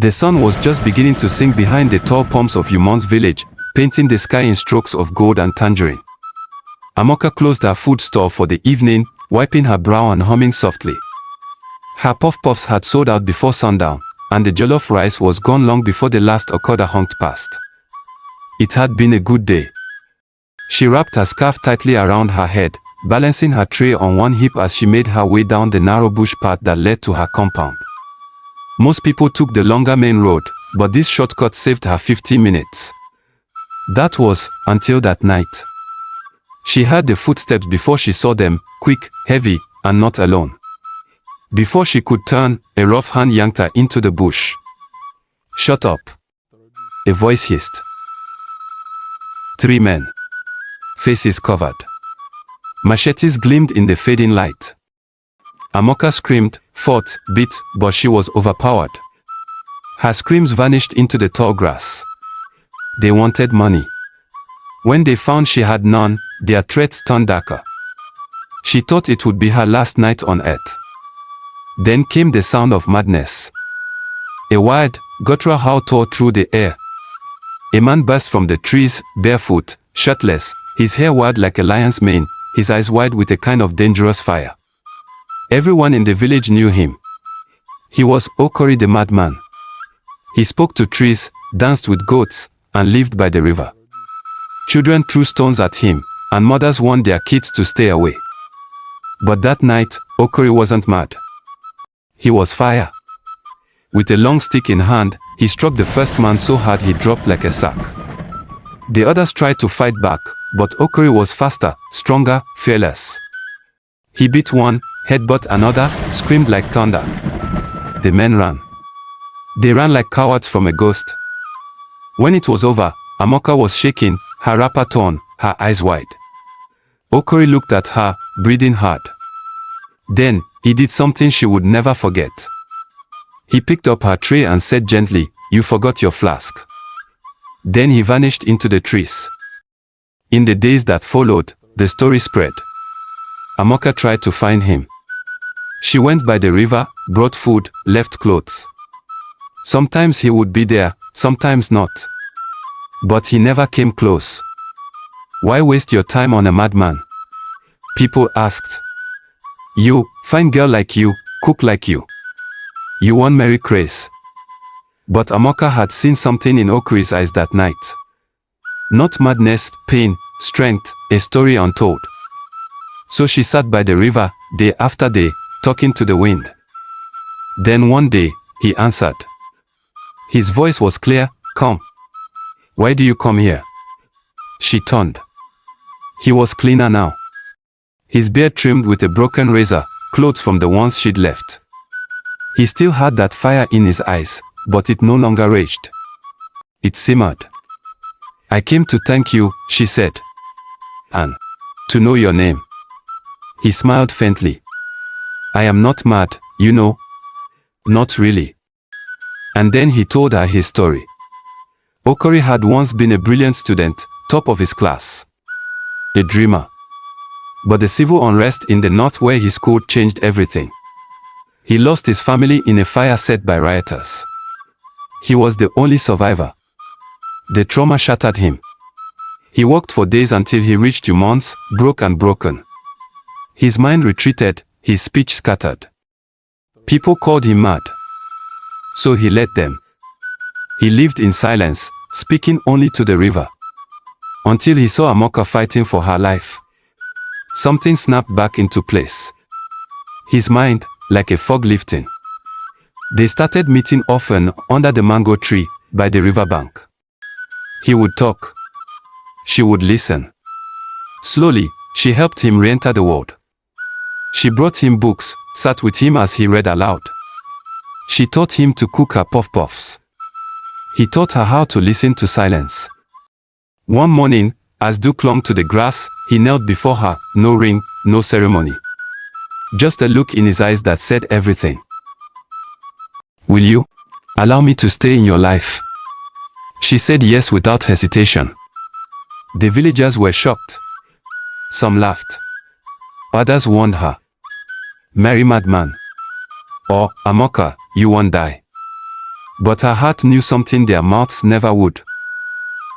The sun was just beginning to sink behind the tall palms of Yumon's village, painting the sky in strokes of gold and tangerine. Amaka closed her food store for the evening, wiping her brow and humming softly. Her puff-puffs had sold out before sundown, and the jollof rice was gone long before the last okada honked past. It had been a good day. She wrapped her scarf tightly around her head, balancing her tray on one hip as she made her way down the narrow bush path that led to her compound. Most people took the longer main road, but this shortcut saved her 50 minutes. That was, until that night. She heard the footsteps before she saw them, quick, heavy, and not alone. Before she could turn, a rough hand yanked her into the bush. "Shut up," a voice hissed. 3 men. Faces covered. Machetes gleamed in the fading light. Amaka screamed, fought, bit, but she was overpowered. Her screams vanished into the tall grass. They wanted money. When they found she had none, their threats turned darker. She thought it would be her last night on earth. Then came the sound of madness. A wild, guttural howl tore through the air. A man burst from the trees, barefoot, shirtless, his hair wild like a lion's mane, his eyes wide with a kind of dangerous fire. Everyone in the village knew him. He was Okori the madman. He spoke to trees, danced with goats, and lived by the river. Children threw stones at him, and mothers warned their kids to stay away. But that night, Okori wasn't mad. He was fire. With a long stick in hand, he struck the first man so hard he dropped like a sack. The others tried to fight back, but Okori was faster, stronger, fearless. He beat one, headbutt another, screamed like thunder. The men ran. They ran like cowards from a ghost. When it was over, Amaka was shaking, her wrapper torn, her eyes wide. Okori looked at her, breathing hard. Then, he did something she would never forget. He picked up her tray and said gently, "You forgot your flask." Then he vanished into the trees. In the days that followed, the story spread. Amaka tried to find him. She went by the river, brought food, left clothes. Sometimes he would be there, sometimes not. But he never came close. "Why waste your time on a madman?" people asked. "You, fine girl like you, cook like you. You won't marry Grace." But Amaka had seen something in Okori's eyes that night. Not madness, pain, strength, a story untold. So she sat by the river, day after day, talking to the wind. Then one day, he answered. His voice was clear, calm. "Why do you come here?" She turned. He was cleaner now. His beard trimmed with a broken razor, clothes from the ones she'd left. He still had that fire in his eyes, but it no longer raged. It simmered. "I came to thank you," she said. "And to know your name." He smiled faintly. "I am not mad, you know." "Not really." And then he told her his story. Okori had once been a brilliant student, top of his class. A dreamer. But the civil unrest in the north where he schooled changed everything. He lost his family in a fire set by rioters. He was the only survivor. The trauma shattered him. He walked for days until he reached Yumon's, broke and broken. His mind retreated, his speech scattered. People called him mad. So he led them. He lived in silence, speaking only to the river. Until he saw Amaka fighting for her life. Something snapped back into place. His mind, like a fog lifting. They started meeting often under the mango tree, by the riverbank. He would talk. She would listen. Slowly, she helped him re-enter the world. She brought him books, sat with him as he read aloud. She taught him to cook her puff-puffs. He taught her how to listen to silence. One morning, as dew clung to the grass, he knelt before her, no ring, no ceremony. Just a look in his eyes that said everything. "Will you allow me to stay in your life?" She said yes without hesitation. The villagers were shocked. Some laughed. Others warned her. "Marry madman. Or, Amaka, you won't die." But her heart knew something their mouths never would.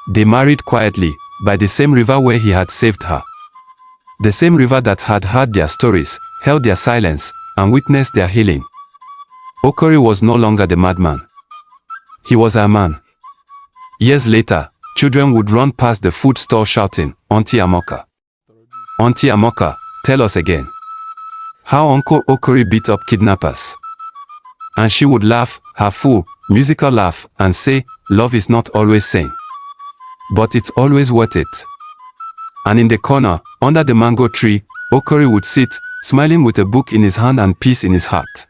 They married quietly, by the same river where he had saved her. The same river that had heard their stories, held their silence, and witnessed their healing. Okori was no longer the madman. He was her man. Years later, children would run past the food store shouting, "Auntie Amaka. Auntie Amaka, tell us again. How Uncle Okori beat up kidnappers." And she would laugh, her full, musical laugh, and say, "Love is not always sane. But it's always worth it." And in the corner, under the mango tree, Okori would sit, smiling with a book in his hand and peace in his heart.